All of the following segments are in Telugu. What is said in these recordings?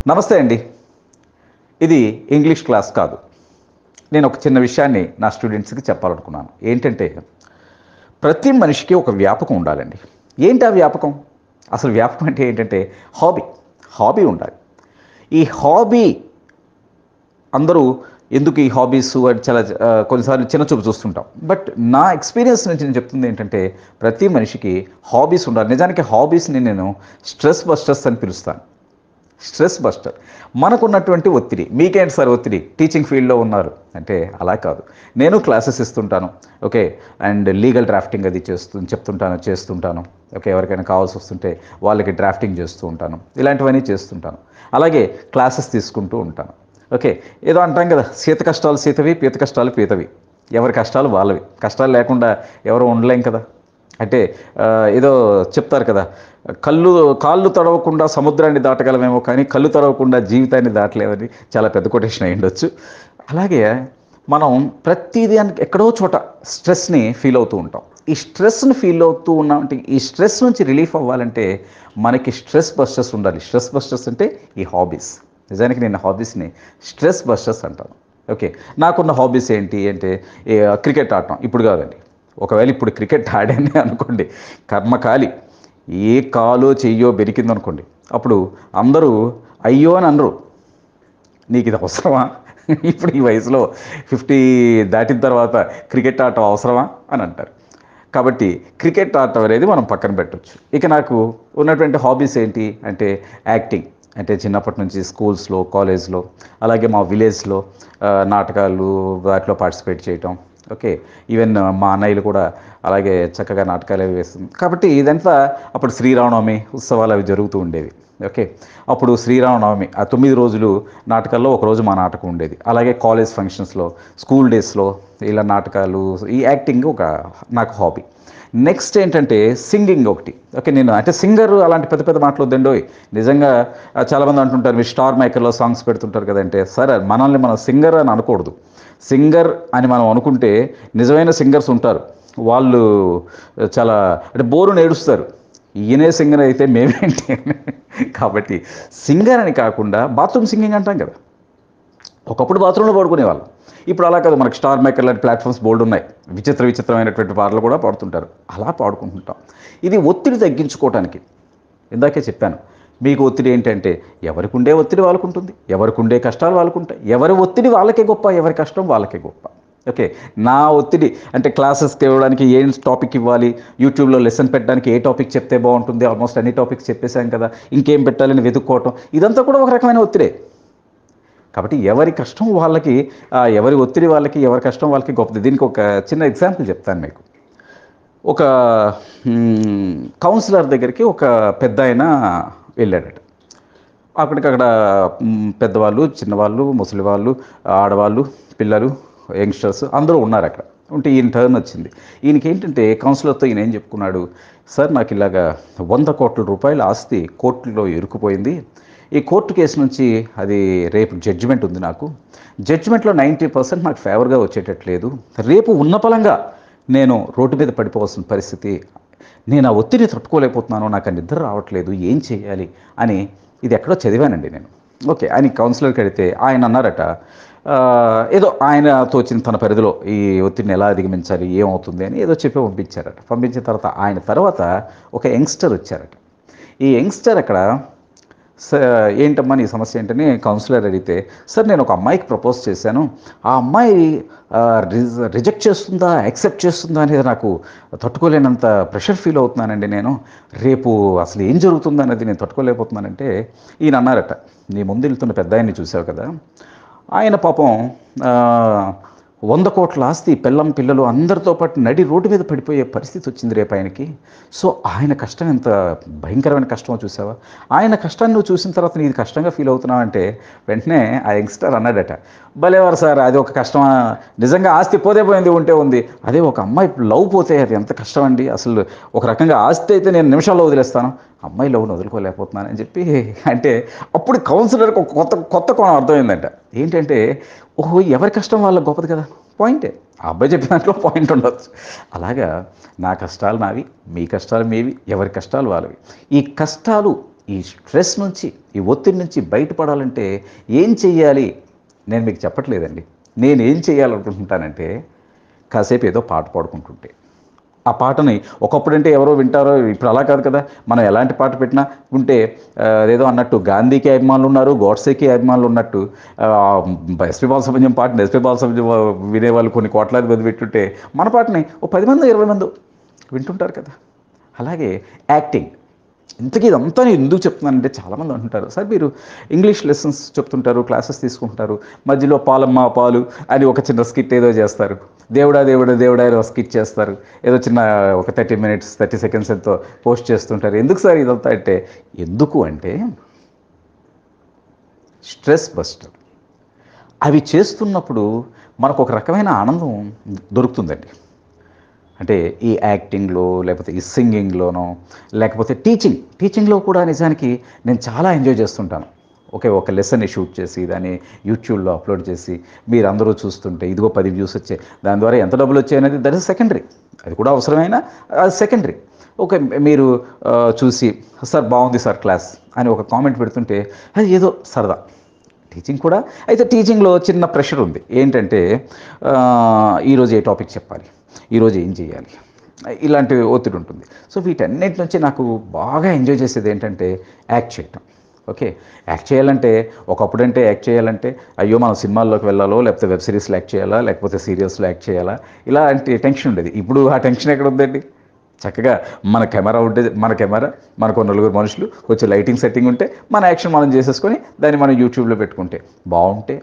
నమస్తే అండి. ఇది ఇంగ్లీష్ క్లాస్ కాదు. నేను ఒక చిన్న విషయాన్ని నా స్టూడెంట్స్‌కి చెప్పాలనుకున్నాను. ఏంటంటే, ప్రతి మనిషికి ఒక వ్యాపకం ఉండాలండి. ఏంటి ఆ వ్యాపకం? అసలు వ్యాపకం అంటే ఏంటంటే హాబీ. హాబీ ఉండాలి. ఈ హాబీ అందరూ ఎందుకు ఈ హాబీస్ అని చాలా కొన్నిసార్లు చిన్న చూపు చూస్తుంటాం. బట్ నా ఎక్స్‌పీరియన్స్ నుంచి నేను చెప్తుంది ఏంటంటే, ప్రతి మనిషికి హాబీస్ ఉండాలి. నిజానికి హాబీస్‌ని నేను స్ట్రెస్ బస్టర్స్ అని పిలుస్తాను. Stress buster. మనకున్నటువంటి ఒత్తిడి. మీకేంటి సార్ ఒత్తిడి? టీచింగ్ ఫీల్డ్‌లో ఉన్నారు. అంటే అలా కాదు. నేను క్లాసెస్ ఇస్తుంటాను. ఓకే. అండ్ లీగల్ డ్రాఫ్టింగ్ అది చేస్తుంటాను. ఓకే. ఎవరికైనా కావాల్సి వస్తుంటే వాళ్ళకి డ్రాఫ్టింగ్ చేస్తూ ఉంటాను. ఇలాంటివన్నీ చేస్తుంటాను. అలాగే క్లాసెస్ తీసుకుంటూ ఉంటాను. ఓకే. ఏదో అంటాం కదా! సీత కష్టాలు సీతవి, పీత కష్టాలు పీతవి. ఎవరి కష్టాలు వాళ్ళవి. కష్టాలు లేకుండా ఎవరు ఉండలేం కదా! అంటే ఏదో చెప్తారు కదా! కాళ్ళు తడవకుండా సముద్రాన్ని దాటగలమేమో కానీ, కళ్ళు తడవకుండా జీవితాన్ని దాటలేమని చాలా పెద్ద కొటేషన్ అయ్యుండొచ్చు. అలాగే మనం ప్రతిదానికి ఎక్కడో చోట స్ట్రెస్‌ని ఫీల్ అవుతూ ఉంటాం. ఈ స్ట్రెస్‌ని ఫీల్ అవుతూ ఉన్నామంటే, ఈ స్ట్రెస్ నుంచి రిలీఫ్ అవ్వాలంటే మనకి స్ట్రెస్ బస్టర్స్ ఉండాలి. స్ట్రెస్ బస్టర్స్ అంటే ఈ హాబీస్. నిజానికి నేను హాబీస్‌ని స్ట్రెస్ బస్టర్స్ అంటాను. ఓకే. నాకున్న హాబీస్ ఏంటి అంటే క్రికెట్ ఆడటం. ఇప్పుడు కాదండి. ఒకవేళ ఇప్పుడు క్రికెట్ ఆడానే అనుకోండి, కర్మకాలి. ఏ కాలో చెయ్యో బెనికిందనుకోండి, అప్పుడు అందరూ అయ్యో అని అనరు. నీకిది అవసరమా? ఇప్పుడు ఈ వయసులో 50 దాటిన తర్వాత క్రికెట్ ఆడటం అవసరమా అని అంటారు. కాబట్టి క్రికెట్ ఆడటం అనేది మనం పక్కన పెట్టొచ్చు. ఇక నాకు ఉన్నటువంటి హాబీస్ ఏంటి అంటే యాక్టింగ్. అంటే చిన్నప్పటి నుంచి స్కూల్స్‌లో, కాలేజ్‌లో అలాగే మా విలేజ్‌లో నాటకాలు వాటిలో పార్టిసిపేట్ చేయటం. ఓకే. ఈవెన్ మా అన్నయ్యలు కూడా అలాగే చక్కగా నాటకాలవి వేస్తుంది. కాబట్టి ఇదంతా అప్పుడు శ్రీరామనవమి ఉత్సవాలు అవి జరుగుతూ ఉండేవి. ఓకే. అప్పుడు శ్రీరామనవమి ఆ 9 రోజులు నాటకాల్లో ఒకరోజు మా నాటకం ఉండేది. అలాగే కాలేజ్ ఫంక్షన్స్‌లో, స్కూల్ డేస్‌లో ఇలా నాటకాలు, ఈ యాక్టింగ్ నాకు హాబీ. నెక్స్ట్ ఏంటంటే సింగింగ్ ఒకటి. ఓకే. నేను అంటే సింగర్ అలాంటి పెద్ద పెద్ద మాటలొద్దండోయ్. నిజంగా చాలామంది అంటుంటారు మీరు స్టార్ మేకర్‌లో సాంగ్స్ పెడుతుంటారు కదంటే, సరే మనల్ని మనం సింగర్ అని అనకూడదు. సింగర్ అని మనం అనుకుంటే నిజమైన సింగర్స్ ఉంటారు. వాళ్ళు చాలా అంటే బోరున ఏడుస్తారు. ఈయనే సింగర్ అయితే మేమేంటి అని. కాబట్టి సింగర్ అని కాకుండా బాత్రూమ్ సింగింగ్ అంటాం కదా! ఒకప్పుడు బాత్రూంలో పాడుకునేవాళ్ళం. ఇప్పుడు అలా కాదు. మనకు స్టార్ మేకర్ లాంటి ప్లాట్‌ఫామ్స్ బోలెడున్నాయి. విచిత్రమైనటువంటి పాటలు కూడా పాడుతుంటారు. అలా పాడుకుంటుంటాం. ఇది ఒత్తిడి తగ్గించుకోవటానికి. ఇందాకే చెప్పాను. మీకు ఒత్తిడి ఏంటంటే ఎవరికుండే ఒత్తిడి వాళ్ళకుంటుంది. ఎవరికుండే కష్టాలు వాళ్ళకుంటాయి. ఎవరి ఒత్తిడి వాళ్ళకే గొప్ప. ఎవరి కష్టం వాళ్ళకే గొప్ప. ఓకే. నా ఒత్తిడి అంటే క్లాసెస్‌కి ఇవ్వడానికి ఏం టాపిక్ ఇవ్వాలి, యూట్యూబ్‌లో లెసన్ పెట్టడానికి ఏ టాపిక్ చెప్తే బావుంటుంది. ఆల్మోస్ట్ అన్ని టాపిక్స్ చెప్పేసాం కదా! ఇంకేం పెట్టాలని వెతుక్కోవటం. ఇదంతా కూడా ఒక రకమైన ఒత్తిడే. కాబట్టి ఎవరి కష్టం వాళ్ళకి ఎవరి ఒత్తిడి వాళ్ళకి, ఎవరి కష్టం వాళ్ళకి గొప్పది. దీనికి ఒక చిన్న ఎగ్జాంపుల్ చెప్తాను మీకు. ఒక కౌన్సిలర్ దగ్గరికి ఒక పెద్దాయన వెళ్ళాడట. అక్కడికక్కడ పెద్దవాళ్ళు, చిన్నవాళ్ళు, ముసలివాళ్ళు, ఆడవాళ్ళు, పిల్లలు, యంగ్‌స్టర్స్ అందరూ ఉన్నారక్కడ. ఉంటే ఈయన టర్న్ వచ్చింది. ఈయనకేంటంటే కౌన్సిలర్‌తో ఈయన ఏం చెప్పుకున్నాడు, "సార్ నాకిలాగా ₹100,00,00,000 ఆస్తి కోర్టులో ఇరుక్కుపోయింది. ఈ కోర్టు కేసు నుంచి అది రేపు జడ్జిమెంట్ ఉంది నాకు. జడ్జిమెంట్‌లో 90% నాకు ఫేవర్‌గా వచ్చేటట్టు లేదు. రేపు ఉన్నపళంగా నేను రోడ్డు మీద పడిపోవాల్సిన పరిస్థితి. నేను ఆ ఒత్తిడిని తట్టుకోలేకపోతున్నాను. నాకు ఆ నిద్ర రావట్లేదు. ఏం చేయాలి?" అని ఇది ఎక్కడో చదివానండి నేను. ఓకే. ఆయన కౌన్సిలర్‌కి అడిగితే ఆయన అన్నారట, ఏదో ఆయన తోచిన తన పరిధిలో ఈ ఒత్తిడిని ఎలా అధిగమించాలి, ఏమవుతుంది అని ఏదో చెప్పి పంపించారట. పంపించిన తర్వాత ఆయన తర్వాత ఒక యంగ్‌స్టర్ వచ్చారట. ఈ యంగ్‌స్టర్ అక్కడ స ఏంటమ్మా నీ సమస్య ఏంటని కౌన్సిలర్ అడిగితే, సార్ నేను ఒక అమ్మాయికి ప్రపోజ్ చేశాను. ఆ అమ్మాయి రిజెక్ట్ చేస్తుందా, యాక్సెప్ట్ చేస్తుందా అనేది నాకు తట్టుకోలేనంత ప్రెషర్ ఫీల్ అవుతున్నానండి నేను. రేపు అసలు ఏం జరుగుతుందనేది నేను తట్టుకోలేకపోతున్నానంటే, ఈయన అన్నారట, నీ ముందు వెళ్తున్న పెద్దాయన్ని చూసావు కదా! ఆయన పాపం ఆహ్, 100,00,00,000 ఆస్తి పెళ్ళాం, పిల్లలు అందరితో పాటు నడి రోడ్డు మీద పడిపోయే పరిస్థితి వచ్చింది రేపు ఆయనకి. సో, ఆయన కష్టం ఎంత భయంకరమైన కష్టమో చూసావా? ఆయన కష్టాన్ని నువ్వు చూసిన తర్వాత నీది కష్టంగా ఫీల్ అవుతున్నావంటే, వెంటనే ఆ యంగ్‌స్టర్ అన్నాడట, భలేవారు సార్ అది ఒక కష్టమా? నిజంగా ఆస్తి పోతే పోయింది, ఉంటే ఉంది. అదే ఒక అమ్మాయి లవ్ పోతే అది ఎంత కష్టమండి. అసలు ఒక రకంగా ఆస్తి అయితే నేను నిమిషాల్లో వదిలేస్తాను. అమ్మాయి లవ్‌ని వదులుకోలేకపోతున్నానని చెప్పి అంటే అప్పుడు కౌన్సిలర్‌కి ఒక కొత్త కోణం అర్థమైందంట. ఏంటంటే, ఓహో! ఎవరి కష్టం వాళ్ళకి గొప్పది కదా! పాయింటే. ఆ అబ్బాయి చెప్పిన దాంట్లో పాయింట్ ఉండొచ్చు. అలాగా నా కష్టాలు నావి, మీ కష్టాలు మీవి, ఎవరి కష్టాలు వాళ్ళవి. ఈ కష్టాలు ఈ స్ట్రెస్ నుంచి, ఈ ఒత్తిడి నుంచి బయటపడాలంటే ఏం చెయ్యాలి? నేను మీకు చెప్పట్లేదండి. నేను ఏం చేయాలనుకుంటుంటానంటే, కాసేపు ఏదో పాట పాడుకుంటుంటే, ఆ పాటని ఒకప్పుడంటే ఎవరో వింటారో, ఇప్పుడు అలా కాదు కదా. మనం ఎలాంటి పాట పెట్టినా ఉంటే ఏదో అన్నట్టు గాంధీకి అభిమానులు ఉన్నారు, గోడ్సేకి అభిమానులు ఉన్నట్టు ఎస్పీ బాలసుబ్రహ్మణ్యం పాటని ఎస్పీ బాలసుబ్రహ్మణ్యం వినేవాళ్ళు కొన్ని కోట్లాది మంది వింటుంటే, మన పాటని ఓ 10 మంది 20 మంది వింటుంటారు కదా. అలాగే యాక్టింగ్. ఇంతకీ ఇదంతా నేను ఎందుకు చెప్తున్నానంటే, చాలామంది అంటుంటారు, సార్ మీరు ఇంగ్లీష్ లెసన్స్ చెప్తుంటారు, క్లాసెస్ తీసుకుంటారు, మధ్యలో పాలమ్మ పాలు అని ఒక చిన్న స్కిట్ ఏదో చేస్తారు, దేవుడా దేవుడా దేవుడా ఏదో స్కిట్ చేస్తారు, ఏదో చిన్న ఒక 30 minutes 30 seconds ఎంతో పోస్ట్ చేస్తుంటారు. ఎందుకు సార్ ఇదంతా అంటే, ఎందుకు అంటే స్ట్రెస్ బస్టర్. అవి చేస్తున్నప్పుడు మనకు ఒక రకమైన ఆనందం దొరుకుతుందండి. అంటే ఈ యాక్టింగ్లో, లేకపోతే ఈ సింగింగ్లోనో, లేకపోతే టీచింగ్లో కూడా నిజానికి నేను చాలా ఎంజాయ్ చేస్తుంటాను. ఒక లెసన్ని షూట్ చేసి దాన్ని యూట్యూబ్లో అప్లోడ్ చేసి మీరు అందరూ చూస్తుంటే, ఇదిగో 10 వ్యూస్ వచ్చాయి, దాని ద్వారా ఎంత డబ్బులు వచ్చాయనేది దట్ ఇస్ సెకండరీ. అది కూడా అవసరమైన, అది సెకండరీ. మీరు చూసి సార్ బాగుంది సార్ క్లాస్ అని ఒక కామెంట్ పెడుతుంటే అది ఏదో సరదా. టీచింగ్ కూడా అయితే టీచింగ్లో చిన్న ప్రెషర్ ఉంది. ఏంటంటే ఈరోజు ఏ టాపిక్ చెప్పాలి, ఈరోజు ఏం చేయాలి, ఇలాంటి ఒత్తిడి ఉంటుంది. సో వీటన్నిటి నుంచి నాకు బాగా ఎంజాయ్ చేసేది ఏంటంటే యాక్ట్ చేయటం. ఓకే, యాక్ట్ చేయాలంటే, ఒకప్పుడంటే యాక్ట్ చేయాలంటే అయ్యో మనం సినిమాల్లోకి వెళ్ళాలో, లేకపోతే వెబ్ సిరీస్లో యాక్ట్ చేయాలా, లేకపోతే సీరియల్స్లో యాక్ట్ చేయాలా, ఇలాంటి టెన్షన్ ఉండేది. ఇప్పుడు ఆ టెన్షన్ ఎక్కడ ఉందండి? చక్కగా మన కెమెరా ఉంటే, మనకు నలుగురు మనుషులు, కొంచెం లైటింగ్ సెట్టింగ్ ఉంటే మన యాక్షన్ మనం చేసేసుకొని దాన్ని మనం యూట్యూబ్లో పెట్టుకుంటే, బాగుంటే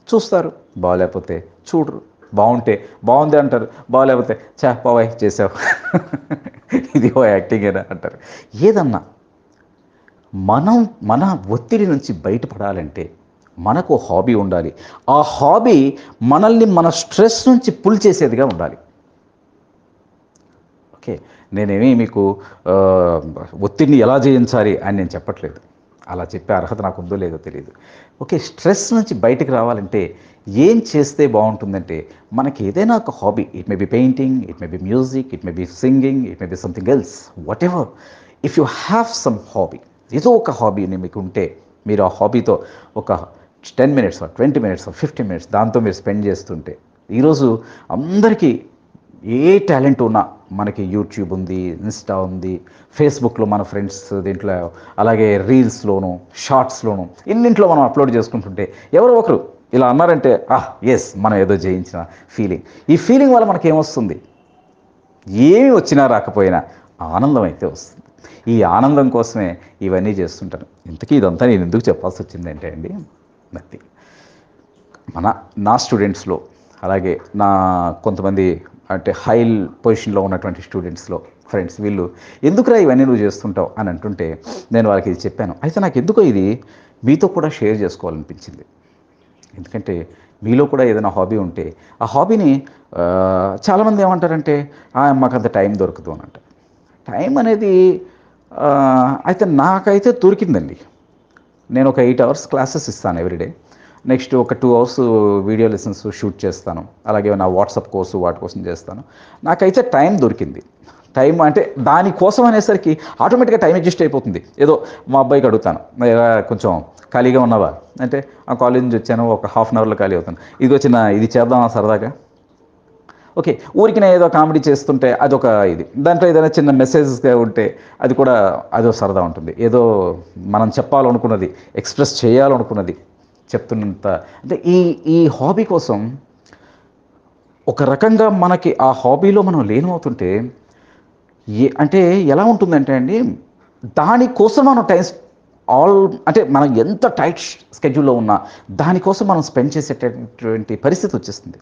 చూస్తారు, బాగాలేకపోతే చూడరు. బాగుంటే బాగుంది అంటారు, బాగాలేకపోతే పోవాయి చేసావు ఇది యాక్టింగేనా అంటారు. ఏదన్నా మన ఒత్తిడి నుంచి బయటపడాలంటే మనకు హాబీ ఉండాలి. ఆ హాబీ మనల్ని మన స్ట్రెస్ నుంచి పుల్ చేసేదిగా ఉండాలి. ఓకే, నేనేమి మీకు ఒత్తిడిని ఎలా జయించాలి అని నేను చెప్పట్లేదు. అలా చెప్పే అర్హత నాకు ఉందో లేదో తెలియదు. ఓకే, స్ట్రెస్ నుంచి బయటకు రావాలంటే ఏం చేస్తే బాగుంటుందంటే, మనకి ఏదైనా ఒక hobby, it may be painting, it may be music, it may be singing, it may be something else, what ever. If you have some hobby, ఏదో ఒక హాబీని మీకు ఉంటే, మీరు ఆ హాబీతో ఒక 10 minutes 20 minutes 15 minutes దాంతో మీరు స్పెండ్ చేస్తుంటే, ఈరోజు అందరికీ ఏ టాలెంట్ ఉన్నా, మనకి యూట్యూబ్ ఉంది, ఇన్స్టా ఉంది, ఫేస్బుక్లో మన ఫ్రెండ్స్ దీంట్లో, అలాగే రీల్స్లోను, షార్ట్స్లోను, ఇన్నింట్లో మనం అప్లోడ్ చేసుకుంటుంటే ఎవరో ఒకరు ఇలా అన్నారంటే ఎస్ మనం ఏదో జయించిన ఫీలింగ్. ఈ ఫీలింగ్ వల్ల మనకేమొస్తుంది? ఏమి వచ్చినా రాకపోయినా ఆనందం అయితే వస్తుంది. ఈ ఆనందం కోసమే ఇవన్నీ చేస్తుంటాను. ఇంతకీ ఇదంతా నేను ఎందుకు చెప్పాల్సి వచ్చిందంటే అండి, నథింగ్. నా స్టూడెంట్స్లో, అలాగే నా కొంతమంది అంటే హై పొజిషన్లో ఉన్నటువంటి స్టూడెంట్స్లో ఫ్రెండ్స్, వీళ్ళు ఎందుకురా ఇవన్నీ నువ్వు చేస్తుంటావు అని అంటుంటే నేను వాళ్ళకి ఇది చెప్పాను. అయితే నాకు ఎందుకో ఇది మీతో కూడా షేర్ చేసుకోవాలనిపించింది. ఎందుకంటే మీలో కూడా ఏదైనా హాబీ ఉంటే ఆ హాబీని చాలామంది ఏమంటారంటే మాకు అంత టైం దొరకదు అని అంటారు. టైం అనేది అయితే నాకైతే దొరికిందండి. నేను ఒక 8 hours క్లాసెస్ ఇస్తాను ఎవ్రీడే. నెక్స్ట్ ఒక 2 hours వీడియో లెసన్స్ షూట్ చేస్తాను. అలాగే నా వాట్సాప్ కోర్సు వాటి కోసం చేస్తాను. నాకైతే టైం దొరికింది. టైం అంటే దానికోసం అనేసరికి ఆటోమేటిక్గా టైం అడ్జస్ట్ అయిపోతుంది. ఏదో మా అబ్బాయికి అడుగుతాను, కొంచెం ఖాళీగా ఉన్నావా అంటే, ఆ కాలేజ్ నుంచి వచ్చాను, ఒక 1/2 hourలో ఖాళీ అవుతాను, ఇది చేద్దామా సరదాగా. ఓకే, ఊరికి ఏదో కామెడీ చేస్తుంటే అదొక ఇది, దాంట్లో ఏదైనా చిన్న మెసేజ్గా ఉంటే అది కూడా అదో సరదా ఉంటుంది. ఏదో మనం చెప్పాలనుకున్నది, ఎక్స్ప్రెస్ చేయాలనుకున్నది చెప్తున్నంత. అంటే ఈ హాబీ కోసం ఒక రకంగా మనకి ఆ హాబీలో మనం లీనమవుతుంటే అంటే ఎలా ఉంటుందంటే అండి, దానికోసం మనం అంటే మనం ఎంత టైట్ స్కెడ్యూల్లో ఉన్నా దానికోసం మనం స్పెండ్ చేసేటటువంటి పరిస్థితి వచ్చేస్తుంది.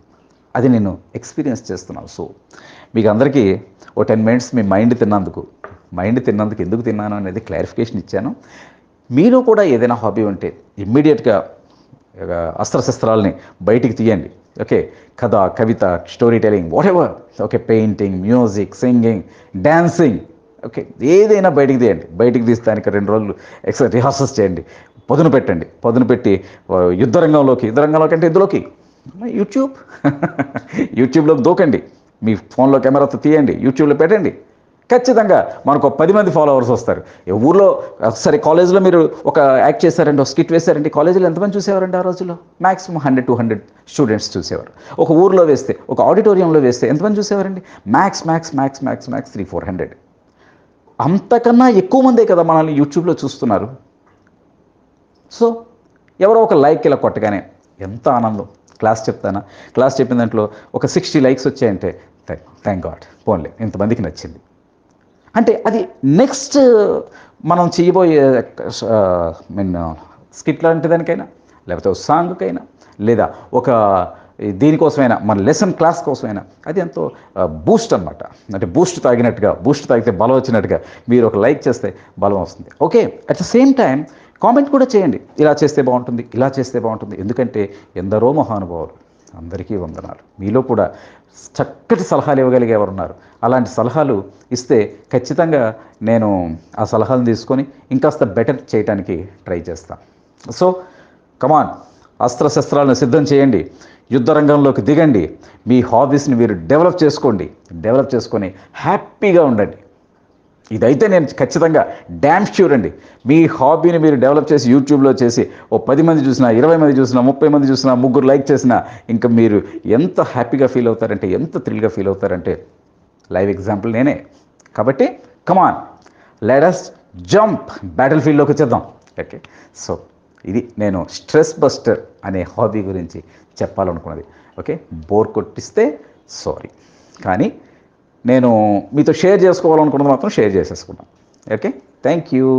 అది నేను ఎక్స్పీరియన్స్ చేస్తున్నాను. సో మీకు అందరికీ ఓ 10 minutes మీ మైండ్ తిన్నందుకు ఎందుకు తిన్నాను అనేది క్లారిఫికేషన్ ఇచ్చాను. మీలో కూడా ఏదైనా హాబీ ఉంటే ఇమ్మీడియట్గా అస్త్రశస్త్రాలని బయటికి తీయండి. ఓకే, కథ, కవిత, story telling, whatever. Okay, painting, music, singing, dancing, okay, ఏదైనా బయటికి తీయండి. బయటికి తీస్తే దానికి 2 రోజులు రిహార్సల్స్ చేయండి, పదును పెట్టి యుద్ధరంగంలోకి అంటే ఇందులోకి యూట్యూబ్లోకి దూకండి. మీ ఫోన్లో కెమెరాతో తీయండి, యూట్యూబ్లో పెట్టండి, ఖచ్చితంగా మనకు 10 మంది ఫాలోవర్స్ వస్తారు. ఊర్లో సరే కాలేజ్లో మీరు ఒక యాక్ట్ చేశారండి, ఒక స్కిట్ వేశారండి, కాలేజీలో ఎంతమంది చూసేవారండి ఆ రోజుల్లో? మ్యాక్సిమం 100-200 స్టూడెంట్స్ చూసేవారు. ఒక ఊర్లో వేస్తే, ఒక ఆడిటోరియంలో వేస్తే ఎంతమంది చూసేవారండి? మ్యాక్స్ 300-400. అంతకన్నా ఎక్కువ మందే కదా మనల్ని యూట్యూబ్లో చూస్తున్నారు. సో ఎవరో ఒక లైక్ ఇలా కొట్టగానే ఎంత ఆనందం. క్లాస్ చెప్తానా, క్లాస్ చెప్పిన దాంట్లో ఒక 60 లైక్స్ వచ్చాయంటే థ్యాంక్ గాడ్, పోన్లే ఇంతమందికి నచ్చింది. అంటే అది నెక్స్ట్ మనం చేయబోయే మీన్ స్కిట్ లాంటి దానికైనా, లేకపోతే ఒక సాంగ్కైనా, లేదా ఒక దీనికోసమైనా, మన లెసన్ క్లాస్ కోసమైనా అది ఎంతో బూస్ట్ అనమాట. అంటే బూస్ట్ తాగినట్టుగా, బూస్ట్ తాగితే బలం వచ్చినట్టుగా మీరు ఒక లైక్ చేస్తే బలం వస్తుంది. Okay, at the same time comment కూడా చేయండి, ఇలా చేస్తే బాగుంటుంది, ఇలా చేస్తే బాగుంటుంది. ఎందుకంటే ఎందరో మహానుభావులు, అందరికీ వందనాలు. మీలో కూడా చక్కటి సలహాలు ఇవ్వగలిగే ఎవరు ఉన్నారు. అలాంటి సలహాలు ఇస్తే ఖచ్చితంగా నేను ఆ సలహాలను తీసుకొని ఇంకాస్త బెటర్ చేయడానికి ట్రై చేస్తాను. సో కమాన్, అస్త్రశస్త్రాలను సిద్ధం చేయండి, యుద్ధ రంగంలోకి దిగండి, మీ హాబీస్ని మీరు డెవలప్ చేసుకొని హ్యాపీగా ఉండండి. ఇదైతే నేను ఖచ్చితంగా డ్యామ్ ష్యూర్ అండి. మీ హాబీని మీరు డెవలప్ చేసి యూట్యూబ్లో చేసి ఓ 10 మంది చూసినా, 20 మంది చూసినా, 30 మంది చూసినా, 3 లైక్ చేసినా ఇంకా మీరు ఎంత హ్యాపీగా ఫీల్ అవుతారంటే, ఎంత థ్రిల్గా ఫీల్ అవుతారంటే లైవ్ ఎగ్జాంపుల్ నేనే. కాబట్టి కమాన్, లెట్ us జంప్, బ్యాటిల్ ఫీల్డ్లోకి వచ్చేద్దాం. ఓకే, సో ఇది నేను స్ట్రెస్ బస్టర్ అనే హాబీ గురించి చెప్పాలనుకున్నది. ఓకే, బోర్ కొట్టిస్తే సారీ, కానీ నేను మీతో షేర్ చేసుకోవాలనుకున్నది మాత్రం షేర్ చేసేసుకున్నాను. Okay, thank you.